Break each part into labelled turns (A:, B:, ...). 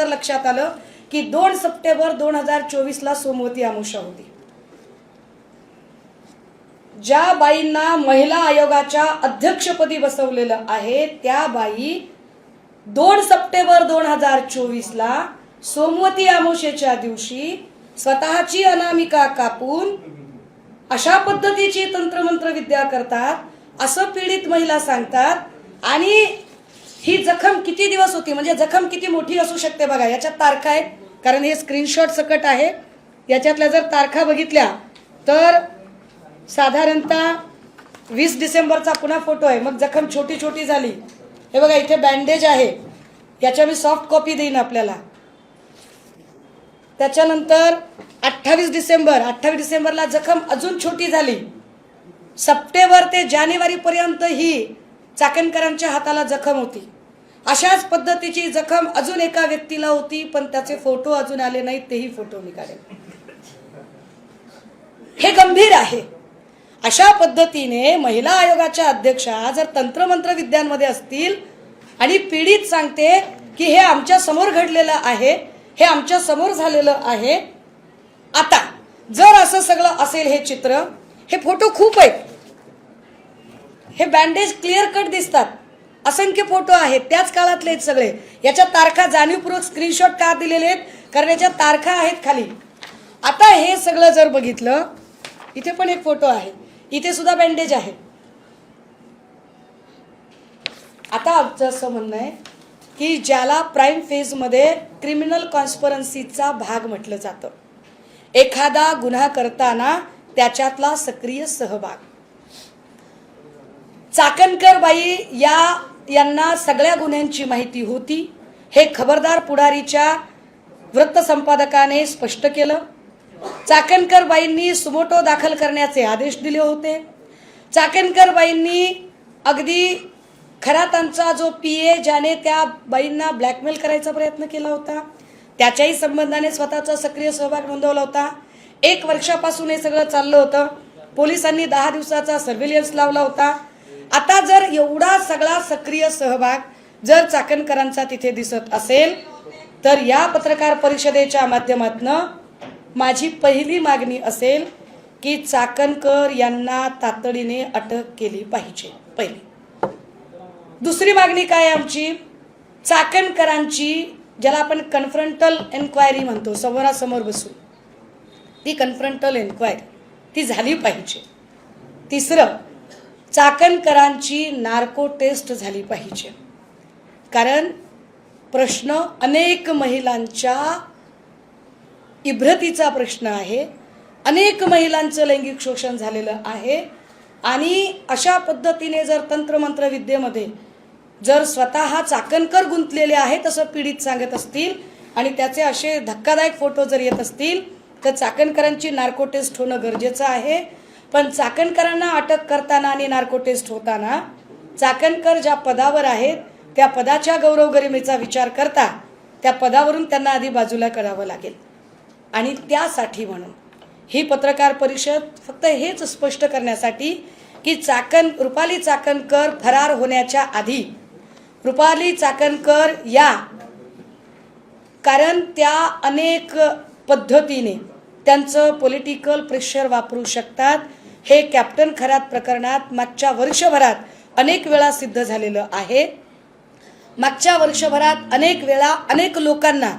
A: त्यानंतर लक्षात आलं की 2 सप्टेंबर 2024 ला सोमवती अमावस्या होती। ज्या बाईंना महिला आयोगाच्या अध्यक्षपदी बसवलेलं आहे त्या बाई 2 सप्टेंबर 2024 ला सोमवती अमावस्येच्या दिवशी स्वतःची अनामिका कापून अशा पद्धतीची तंत्रमंत्र विद्या करतात असं पीडित महिला सांगतात। आणि ही जखम किती दिवस होती, म्हणजे जखम किती मोठी असू शकते बघा, याच्यात तारखा आहेत, कारण हे स्क्रीनशॉट सकट आहे। याच्यातल्या जर तारखा बघितल्या तर साधारणतः 20 डिसेंबरचा पुन्हा फोटो आहे, मग जखम छोटी छोटी झाली। हे बघा इथे बँडेज आहे, याच्या मी सॉफ्ट कॉपी देईन आपल्याला। त्याच्यानंतर 28 डिसेंबरला जखम अजून छोटी झाली। सप्टेंबर ते जानेवारी पर्यंत ही चाकणकरांच्या हाताला जखम होती। अशाच पद्धतीची जखम अजून एका व्यक्तीला होती, पण त्याचे फोटो अजून आले नाहीत, तेही फोटो निघाले। हे गंभीर आहे। अशा पद्धतीने महिला आयोगाच्या अध्यक्षा जर तंत्रमंत्र विद्यांमध्ये असतील आणि पीडित सांगते की हे आमच्या समोर घडलेलं आहे, हे आमच्या समोर झालेलं आहे। आता जर असं सगळं असेल, हे चित्र, हे फोटो खूप आहेत, हे बँडेज क्लिअर कट दिसतात, असंख्य फोटो आहेत, त्याच काळातले आहेत सगळे। याच्या तारखा जाणीवपूर्वक स्क्रीनशॉट का दिलेले आहेत, कारण याच्या तारखा आहेत खाली। आता हे सगळं जर बघितलं, इथे पण एक फोटो आहे, इथे सुद्धा बँडेज आहे। आता आमचं असं म्हणणं आहे की ज्याला प्राइम फेज मध्ये क्रिमिनल कॉन्स्पिरन्सीचा भाग म्हटलं जातं, एखादा गुन्हा करताना त्याच्यातला सक्रिय सहभाग, चाकणकर बाई यांना सगळ्या गुन्ह्यांची माहिती होती। हे खबरदार पुढारीच्या वृत्तसंपादकाने स्पष्ट केलं। चाकणकर बाईंनी सुमोटो दाखल करण्याचे आदेश दिले होते। चाकणकर बाईंनी अगदी खरातांचा जो पीए ज्याने त्या बाईंना ब्लॅकमेल करायचा प्रयत्न केला होता, त्याच्याही संबंधाने स्वतःचा सक्रिय सहभाग नोंदवला होता। 1 वर्षापासून हे सगळं चाललं होतं। पोलिसांनी 10 दिवसाचा सर्व्हेलियन्स लावला होता। आता जर एवढा सगळा सक्रिय सहभाग जर चाकणकरांचा तिथे दिसत असेल, तर या पत्रकार परिषदेच्या माध्यमातून माझी पहिली मागणी असेल की चाकणकर यांना तातडीने अटक केली पाहिजे, पहिली। दुसरी मागणी काय आमची, चाकणकरांची ज्याला आपण कन्फ्रंटल एन्क्वायरी म्हणतो, समोरासमोर बसून ती कन्फ्रंटल एन्क्वायरी ती झाली पाहिजे। तिसरं, चाकणकरांची नार्को टेस्ट झाली पाहिजे, कारण प्रश्न अनेक महिलांच्या इब्रतीचा प्रश्न आहे। अनेक महिलांचं लैंगिक शोषण झालेलं आहे। आणि अशा पद्धतीने जर तंत्रमंत्र विद्येमध्ये जर स्वतः चाकणकर गुंतलेले आहेत असं पीडित सांगत असतील आणि त्याचे असे धक्कादायक फोटो जर येत असतील, तर चाकणकरांची नार्को टेस्ट होणं गरजेचं आहे। पण चाकणकरांना अटक करताना आणि नार्को टेस्ट होताना चाकणकर ज्या पदावर आहेत त्या पदाच्या गौरव गरिमेचा विचार करता त्या पदावरून त्यांना आधी बाजूला करावं लागेल। आणि त्यासाठी म्हणून ही पत्रकार परिषद फक्त हेच स्पष्ट करण्यासाठी की रुपाली चाकणकर फरार होण्याच्या आधी रुपाली चाकणकर या, कारण त्या अनेक पद्धतीने त्यांचं पॉलिटिकल प्रेशर वापरू शकतात। हे कॅप्टन खरात प्रकरणात मागच्या वर्षभरात अनेक वेळा सिद्ध झालेलं आहे। मागच्या वर्षभरात अनेक वेळा अनेक लोकांना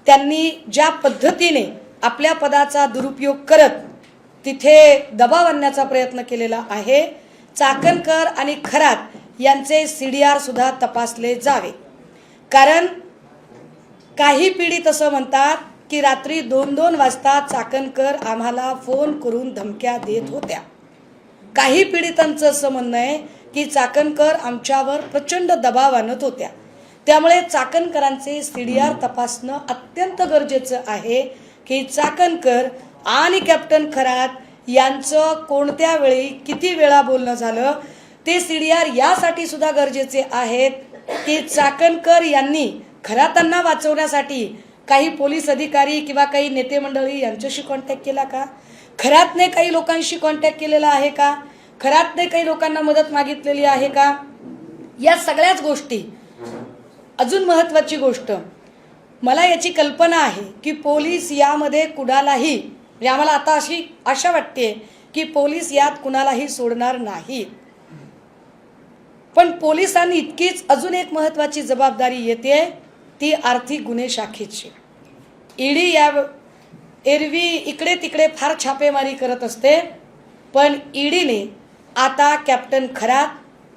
A: त्यांनी ज्या पद्धतीने आपल्या पदाचा दुरुपयोग करत तिथे दबाव आणण्याचा प्रयत्न केलेला आहे, चाकणकर आणि खरात यांचे सीडीआर सुद्धा तपासले जावे। कारण काही पीडित असं म्हणतात की रात्री 2-2 वाजता चाकणकर आम्हाला फोन करून धमक्या देत होत्या। काही पीडितांचं असं म्हणणं आहे की चाकणकर आमच्यावर प्रचंड दबाव आणत होत्या। त्यामुळे चाकणकरांचे सीडीआर तपासणं अत्यंत गरजेचं आहे की चाकणकर आणि कॅप्टन खरात यांचं कोणत्या वेळी किती वेळा बोलणं झालं, ते सीडीआर यासाठी सुद्धा गरजेचे आहेत की चाकणकर यांनी खरातांना वाचवण्यासाठी काही पोलीस अधिकारी किंवा काही नेते मंडळी यांच्याशी कॉन्टॅक्ट केला का, खरातने काही लोकांशी कॉन्टॅक्ट केलेला आहे का, खरातने काही लोकांना मदत मागितलेली आहे का। या सगळ्याच गोष्टी। अजून महत्त्वाची गोष्ट, मला याची कल्पना आहे की पोलीस यामध्ये कुणालाही, म्हणजे आम्हाला आता अशी आशा वाटते की पोलीस यात कुणालाही सोडणार नाही. पण पोलिसांनी इतकीच अजून एक महत्त्वाची जबाबदारी येते, ती आर्थिक गुन्हे शाखेची. ईडी या एरवी इकडे तिकडे फार छापेमारी करत असते, पण ईडीने आता कॅप्टन खरात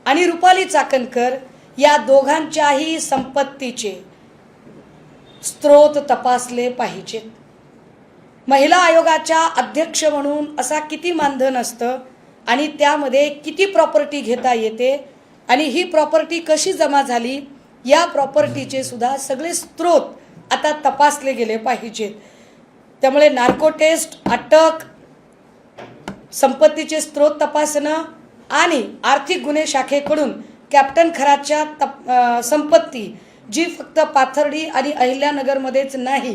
A: आणि रुपाली चाकणकर या दोघांच्याही संपत्तीचे स्रोत तपासले पाहिजेत. महिला आयोगाच्या अध्यक्ष म्हणून असा किती मानधन असतं आणि त्यामध्ये किती प्रॉपर्टी घेता येते आणि ही प्रॉपर्टी कशी जमा झाली, या प्रॉपर्टीचे सुद्धा सगळे स्रोत आता तपासले गेले पाहिजेत. त्यामुळे नार्को टेस्ट, अटक, संपत्तीचे स्रोत तपासणं आणि आर्थिक गुन्हे शाखेकडून कॅप्टन खरातच्या संपत्ती जी फक्त पाथर्डी आणि अहिल्यानगरमध्येच नाही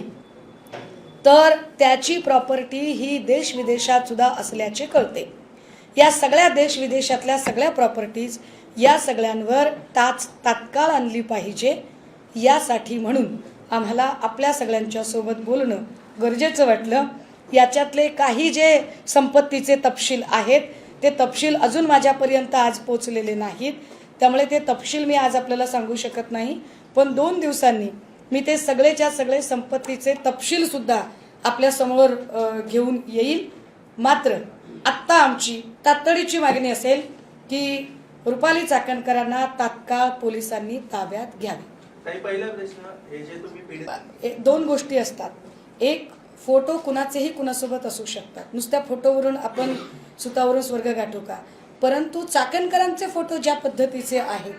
A: तर त्याची प्रॉपर्टी ही देश विदेशात सुद्धा असल्याचे कळते. या सगळ्या देश विदेशातल्या सगळ्या प्रॉपर्टीज या सगळ्यांवर तात्काळ आणली पाहिजे. यासाठी म्हणून आम्हाला आपल्या सगळ्यांच्या सोबत बोलणं गरजेचं वाटलं. याच्यातले काही जे संपत्तीचे तपशील आहेत ते तपशील अजून माझ्यापर्यंत आज पोचलेले नाहीत, त्यामुळे ते तपशील मी आज आपल्याला सांगू शकत नाही. पण 2 दिवसांनी मी ते सगळेच्या सगळे संपत्तीचे तपशील सुद्धा आपल्या समोर घेऊन येईल. मात्र आत्ता आमची तातडीची मागणी असेल की रुपाली चाकणकरांना तात्काळ पोलिसांनी ताब्यात घ्यावे.
B: पहिला प्रश्न, हे जे तुम्ही पीडित
A: 2 गोष्टी असतात. एक, फोटो कुणाचेही कुणासोबत असू शकतात, नुसत्या फोटोवरून आपण सुतावरून स्वर्ग गाठू का. परंतु चाकणकरांचे फोटो ज्या पद्धतीचे आहेत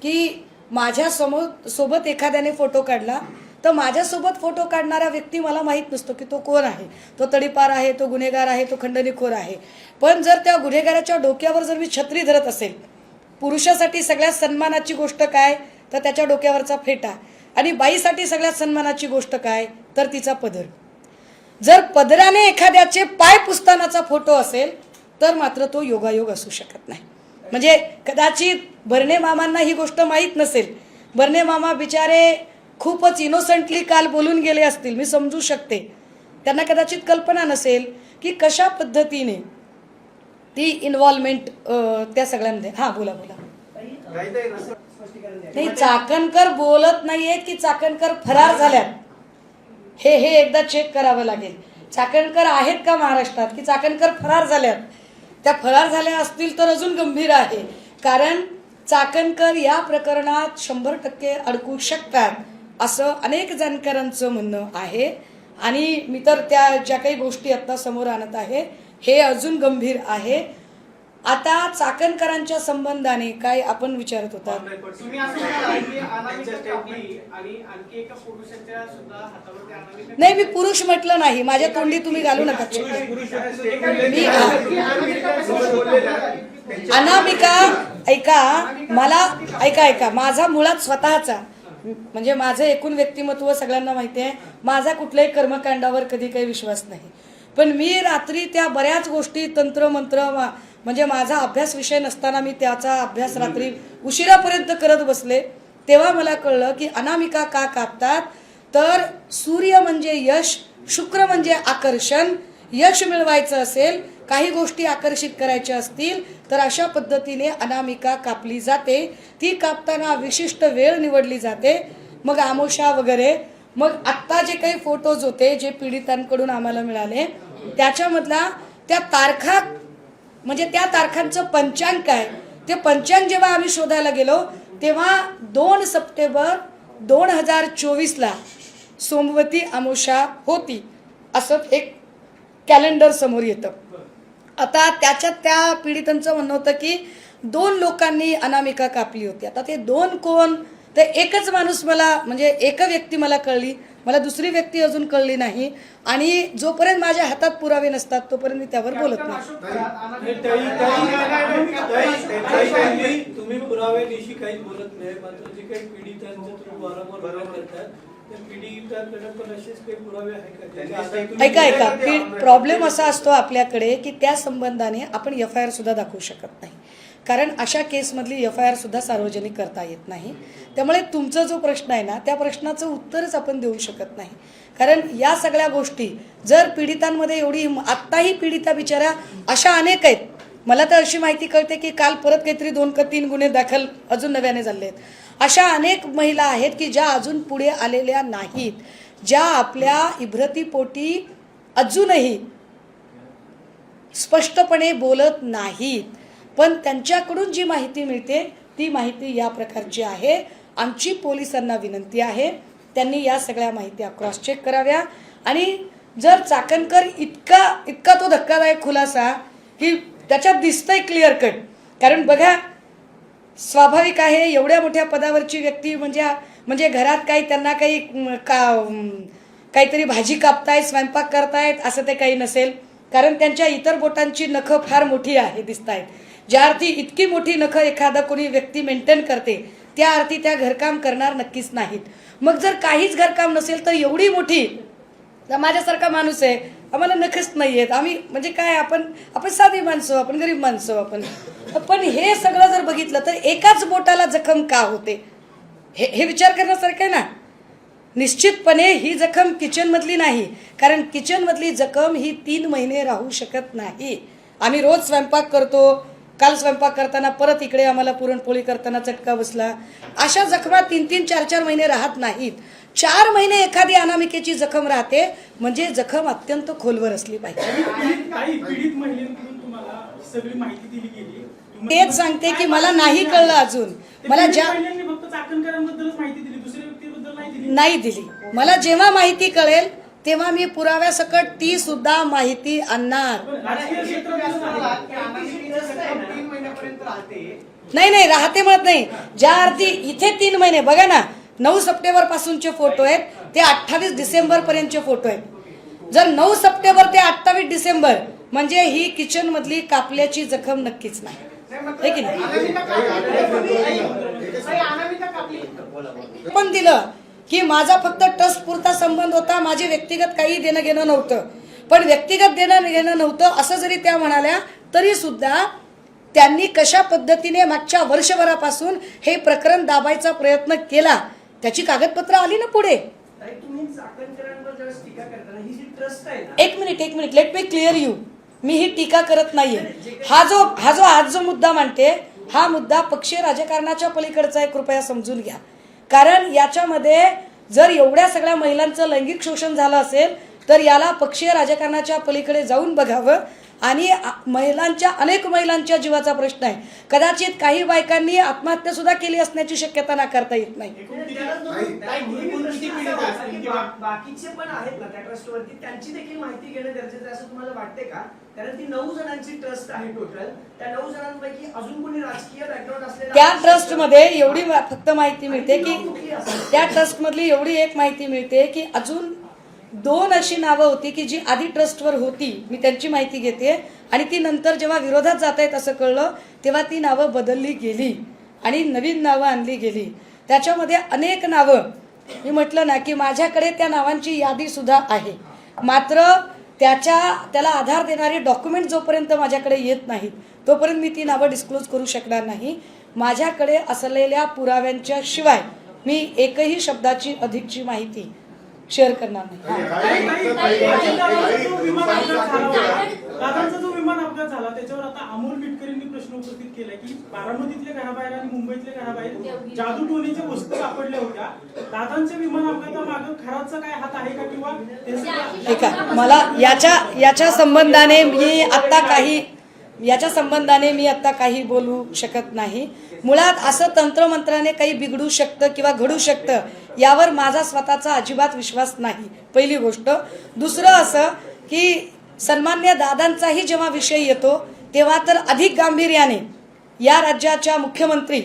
A: की माझ्या सोबत एखाद्याने फोटो काढला तर माझ्यासोबत फोटो काढणारा व्यक्ती मला माहीत नसतो की तो कोण आहे, तो तडीपार आहे, तो गुन्हेगार आहे, तो खंडणीखोर आहे. पण जर त्या गुन्हेगाराच्या डोक्यावर जर मी छत्री धरत असेल, पुरुषासाठी सगळ्यात सन्मानाची गोष्ट काय तर त्याच्या डोक्यावरचा फेटा, आणि बाईसाठी सगळ्यात सन्मानाची गोष्ट काय तर तिचा पदर. जर पदराने एखाद्याचे पाय पुसतानाचा फोटो असेल तर मात्र तो योगायोग असू शकत नाही. म्हणजे कदाचित भरणे मामांना ही गोष्ट माहीत नसेल. भरणे मामा बिचारे खूपच इनोसंटली काल बोलून गेले असतील, मी समजू शकते. त्यांना कदाचित कल्पना नसेल की कशा पद्धतीने ती इन्व्हॉल्वमेंट त्या सगळ्यांमध्ये. हां, बोला बोला. नाही, चाकणकर बोलत नाहीये की चाकणकर फरार झाल्यात, हे एकदा चेक करावं लागेल. चाकणकर आहेत का महाराष्ट्रात की चाकणकर फरार झाल्यात? त्या फरार झाल्या असतील तर अजून गंभीर आहे, कारण चाकणकर या प्रकरणात 100% अडकू शकतात असं अनेक जाणकारांचं म्हणणं आहे. आणि मी तर त्या ज्या काही गोष्टी आता समोर आणत आहे हे अजून गंभीर आहे. आता चाकणकरांच्या संबंधाने काय आपण विचारत होता? नाही, मी पुरुष म्हटलं नाही, माझ्या तोंडी तुम्ही घालू नका. मी अनामिका, ऐका, माझा मुळात स्वतःचा, म्हणजे माझं एकूण व्यक्तिमत्व सगळ्यांना माहिती आहे. माझा कुठल्याही कर्मकांडावर कधी काही विश्वास नाही. पण मी रात्री त्या बऱ्याच गोष्टी तंत्रमंत्र, म्हणजे माझा अभ्यास विषय नसताना मी त्याचा अभ्यास रात्री उशिरापर्यंत करत बसले. तेव्हा मला कळलं की अनामिका का कापतात तर सूर्य म्हणजे यश, शुक्र म्हणजे आकर्षण. यश मिळवायचं असेल, काही गोष्टी आकर्षित करायच्या असतील तर अशा पद्धतीने अनामिका कापली जाते. ती कापताना विशिष्ट वेळ निवडली जाते, मग आमोशा वगैरे. मग आत्ता जे काही फोटोज होते जे पीडितांकडून आम्हाला मिळाले त्याच्यामधला त्या तारखा, म्हणजे त्या तारखांचं पंचांग काय, ते पंचांग जेव्हा आम्ही शोधायला गेलो तेव्हा 2 सप्टेंबर 2024ला सोमवती अमावस्या होती असं एक कॅलेंडर समोर येतं. आता त्याच्यात त्या पीडितांचं म्हणणं होतं की 2 लोकांनी अनामिका कापली होती. आता ते 2 कोण, तर एकच माणूस मला, म्हणजे एक व्यक्ती मला कळली, मला दुसरी व्यक्ती अजून कळली नाही. आणि जोपर्यंत माझ्या हातात पुरावे नसतात तोपर्यंत मी त्यावर बोलत नाही.
C: तुम्ही पुराव्याविषयी काही बोलत नाही, मात्र जे काही पीडितांचं तुम्ही वारंवार करतात
A: ऐका, प्रॉब्लेम असा असतो आपल्याकडे की त्या संबंधाने आपण FIR सुद्धा दाखवू शकत नाही. कारण अशा केसमधली FIR सुद्धा सार्वजनिक करता येत नाही. त्यामुळे तुमचा जो प्रश्न आहे ना त्या प्रश्नाचं उत्तरच आपण देऊ शकत नाही. कारण या सगळ्या गोष्टी जर पीडितांमध्ये एवढी आत्ताही पीडिता बिचारा अशा अनेक आहेत. मला तर अशी माहिती कळते की काल परत काहीतरी 2 का 3 गुन्हे दाखल अजून नव्याने झाले आहेत. अशा अनेक महिला आहेत की ज्या अजून पुढे आलेल्या नाहीत, ज्या आपल्या इब्रतीपोटी अजूनही स्पष्टपणे बोलत नाहीत, पण त्यांच्याकडून जी माहिती मिळते ती माहिती या प्रकारची आहे. आमची पोलिसांना विनंती आहे त्यांनी या सगळ्या माहिती क्रॉस चेक कराव्या. आणि जर चाकणकर इतका तो धक्कादायक खुलासा की त्याच्यात दिसतंय क्लिअर कट. कारण बघा स्वाभाविक आहे एवढ्या मोठ्या पदावरची व्यक्ती म्हणजे घरात काही त्यांना काही काहीतरी भाजी कापतायत स्वयंपाक करतायत असं ते काही नसेल. कारण त्यांच्या इतर बोटांची नखं फार मोठी आहे दिसत आहेत. ज्या अर्थी इतकी मोठी नखं एखादा कोणी व्यक्ती मेंटेन करते त्या अर्थी त्या घरकाम करणार नक्कीच नाहीत. मग जर काहीच घरकाम नसेल तर एवढी मोठी माझ्यासारखा माणूस आहे आम्हाला नखच नाही आहेत. आम्ही म्हणजे काय आपण साधी माणसं, आपण गरीब माणसं पण हे सगळं जर बघितलं तर एकाच बोटाला जखम का होते हे विचार करण्यासारखं आहे ना. निश्चितपणे ही जखम किचनमधली नाही. कारण किचनमधली जखम ही 3 महिने राहू शकत नाही. आम्ही रोज स्वयंपाक करतो. काल स्वयंपाक करताना परत इकडे आम्हाला पुरणपोळी करताना चटका बसला. अशा जखमा 3-3, 4-4 महिने राहत नाहीत. 4 महिने एखादी अनामिकेची जखम राहते म्हणजे जखम अत्यंत खोलवर असली पाहिजे.
C: पीडित महिलांकडून तुम्हाला सगळी माहिती दिली गेली.
A: तेच सांगते की मला नाही कळलं अजून. मला ज्या
C: फक्त चाकणकरांबद्दलच माहिती दिली, दुसऱ्या व्यक्तीबद्दल
A: नाही दिली. मला जेव्हा माहिती कळेल तेव्हा मी पुराव्यासकट ती सुद्धा माहिती आणणार. नाही राहते म्हणत नाही. ज्या अर्थी इथे 3 महिने बघा ना 9 सप्टेंबर पासूनचे फोटो आहेत ते 28 डिसेंबर पर्यंतचे फोटो आहेत. जर 9 सप्टेंबर ते 28 डिसेंबर म्हणजे ही किचन मधली कापल्याची जखम नक्कीच नाही. है की नाही. पण दिलं की माझा फक्त ट्रस्ट पुरता संबंध होता, माझे व्यक्तिगत काही देणं घेणं नव्हतं. पण व्यक्तिगत देणं घेणं नव्हतं असं जरी त्या म्हणाल्या तरी सुद्धा त्यांनी कशा पद्धतीने मागच्या वर्षभरापासून हे प्रकरण दाबायचा प्रयत्न केला त्याची कागदपत्र आली ना पुढे. एक minute let me clear you. मी ही टीका करत नाहीये. हा जो मुद्दा मांडते हा मुद्दा पक्षीय राजकारणाच्या पलीकडचा आहे. कृपया समजून घ्या. कारण याच्यामध्ये जर एवढ्या सगळ्या महिलांचं लैंगिक शोषण झालं असेल तर याला पक्षीय राजकारणाच्या पलीकडे जाऊन बघावं. आणि अनेक महिलांच्या जीवाचा प्रश्न आहे. कदाचित काही बायकांनी आत्महत्या सुद्धा केली असण्याची शक्यता नाकारता येत नाही.
D: बाकीचे पण आहेत ना त्या ट्रस्टवरती त्यांची देखील माहिती घेणं गरजेचं आहे असं तुम्हाला वाटते का? कारण ती 9 जणांची ट्रस्ट आहे टोटल. त्या 9 जणांपैकी अजून कोणी राजकीय बॅकग्राऊंड असलेला
A: त्या ट्रस्टमध्ये एवढी फक्त माहिती मिळते की त्या ट्रस्टमधली एवढी एक माहिती मिळते की अजून 2 अशी नावं होती की जी आधी ट्रस्टवर होती. मी त्यांची माहिती घेते आणि ती नंतर जेव्हा विरोधात जात आहेत असं कळलं तेव्हा ती नावं बदलली गेली आणि नवीन नावं आणली गेली. त्याच्यामध्ये अनेक नावं मी म्हटलं ना की माझ्याकडे त्या नावांची यादी सुद्धा आहे. मात्र त्याला आधार देणारे डॉक्युमेंट जोपर्यंत माझ्याकडे येत नाहीत तोपर्यंत मी ती नावं डिस्क्लोज करू शकणार नाही. माझ्याकडे असलेल्या पुराव्यांच्या शिवाय मी एकही शब्दाची अधिकची माहिती शेअर करणार नाही.
C: दादांचा जो विमान अपघात झाला त्याच्यावर आता अमोल मिटकरींनी प्रश्न उपस्थित केला की बारामतीतल्या घराबाहेर आणि मुंबईतल्या घराबाहेर जादूटोणीच्या वस्तू सापडल्या होत्या. दादांच्या विमान अपघातामागे खराचा काय हात आहे का किंवा
A: ठीक आहे. मला याच्या संबंधाने मी आता काही बोलू शकत नाही. मुळात असं तंत्रमंत्राने काही बिघडू शकतं किंवा घडू शकतं यावर माझा स्वतःचा अजिबात विश्वास नाही. पहिली गोष्ट. दुसरं असं की सन्मान्य दादांचाही जेव्हा विषय येतो तेव्हा तर अधिक गांभीर्याने या राज्याच्या मुख्यमंत्री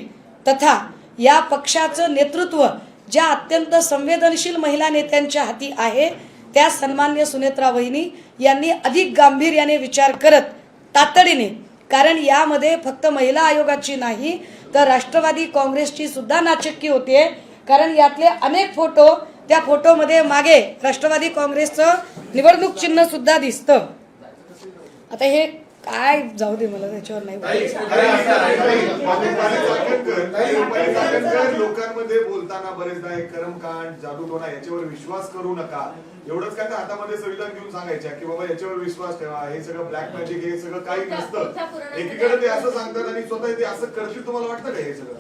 A: तथा या पक्षाचं नेतृत्व ज्या अत्यंत संवेदनशील महिला नेत्यांच्या हाती आहे त्या सन्मान्य सुनेत्रा वहिनी यांनी अधिक गांभीर्याने विचार करत तातडीने, कारण यामध्ये फक्त महिला आयोगाची नाही तर राष्ट्रवादी काँग्रेसची सुद्धा नाचक्की होते. कारण यातले अनेक फोटो त्या फोटोमध्ये मागे राष्ट्रवादी काँग्रेसचं निवडणूक चिन्ह सुद्धा दिसतं. आता हे काय जाऊ दे, मला त्याच्यावर नाही बोलायचं.
E: लोकांमध्ये बोलताना बरेचदा हे कर्मकांड, जादूटोणा याच्यावर विश्वास करू नका, एवढंच काय तर हातामध्ये संविधान घेऊन सांगायच्या की बाबा याच्यावर विश्वास ठेवा, हे सगळं ब्लॅक मॅजिक, हे सगळं काही नसतं. एकीकडे ते असं सांगतात आणि स्वतः ते असं करतील. तुम्हाला वाटतं का हे सगळं?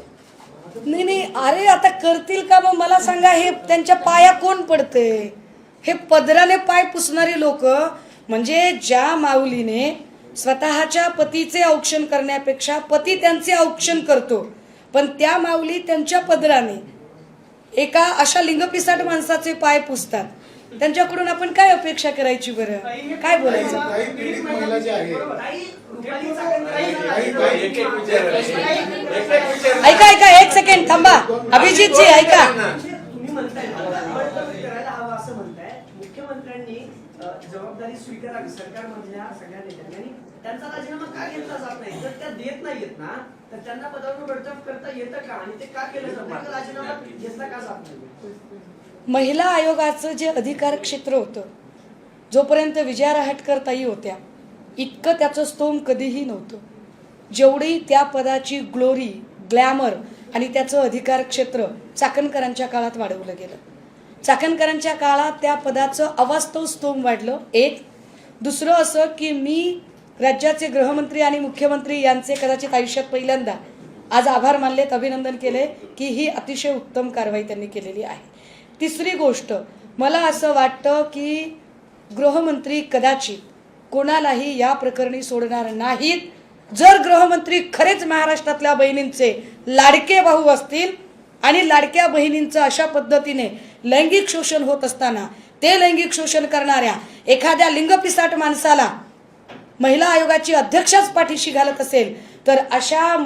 A: नाही, अरे आता करतील का? मग मला सांगा, हे त्यांच्या पाया कोण पडते? हे पदराने पाय पुसणारी लोक. म्हणजे ज्या माऊलीने स्वतःच्या पतीचे औक्षण करण्यापेक्षा पती त्यांचे औक्षण करतो, पण त्या माऊली त्यांच्या पदराने एका अशा लिंगपिसाट माणसाचे पाय पुसतात. त्यांच्याकडून आपण काय अपेक्षा करायची बरं? काय बोलायचं?
C: पीडित महिला जी आहे,
A: ऐका एक सेकंड थांबा. अभिजितजी ऐका.
D: तुम्ही म्हणताय करायला हवं असं म्हणताय. मुख्यमंत्र्यांनी जबाबदारी स्वीकारावी सरकारमधल्या सगळ्या नेत्यांनी, आणि त्यांचा राजीनामा का घेतला जात नाही? जर त्या देत नाहीयेत ना, तर त्यांना पदावरून बडतर्फ करता येतं का? आणि ते का केलं जात नाही? राजीनामा घेतला का जात नाही?
A: महिला आयोगाचं जे अधिकार क्षेत्र होतं, जोपर्यंत विजया रहाटकर ताई होत्या, इतकं त्याचं स्तोम कधीही नव्हतं. जेवढी त्या पदाची ग्लोरी, ग्लॅमर आणि त्याचं अधिकार क्षेत्र चाकणकरांच्या काळात वाढवलं गेलं. चाकणकरांच्या काळात त्या पदाचं अवास्तव स्तोम वाढलं. एक. दुसरं असं की मी राज्याचे गृहमंत्री आणि मुख्यमंत्री यांचे कदाचित आयुष्यात पहिल्यांदा आज आभार मानलेत, अभिनंदन केले की ही अतिशय उत्तम कारवाई त्यांनी केलेली आहे. तिसरी गोष्ट, मला असं वाटतं की गृहमंत्री कदाचित कोणालाही या प्रकरणी सोडणार नाहीत. जर गृहमंत्री खरेच महाराष्ट्रातल्या बहिणींचे लाडके भाऊ असतील आणि लाडक्या बहिणींचं अशा पद्धतीने लैंगिक शोषण होत असताना ते लैंगिक शोषण करणाऱ्या एखाद्या लिंगपिसाट माणसाला महिला आयोगाची अध्यक्षाच पाठीशी घालत असेल, तर अशा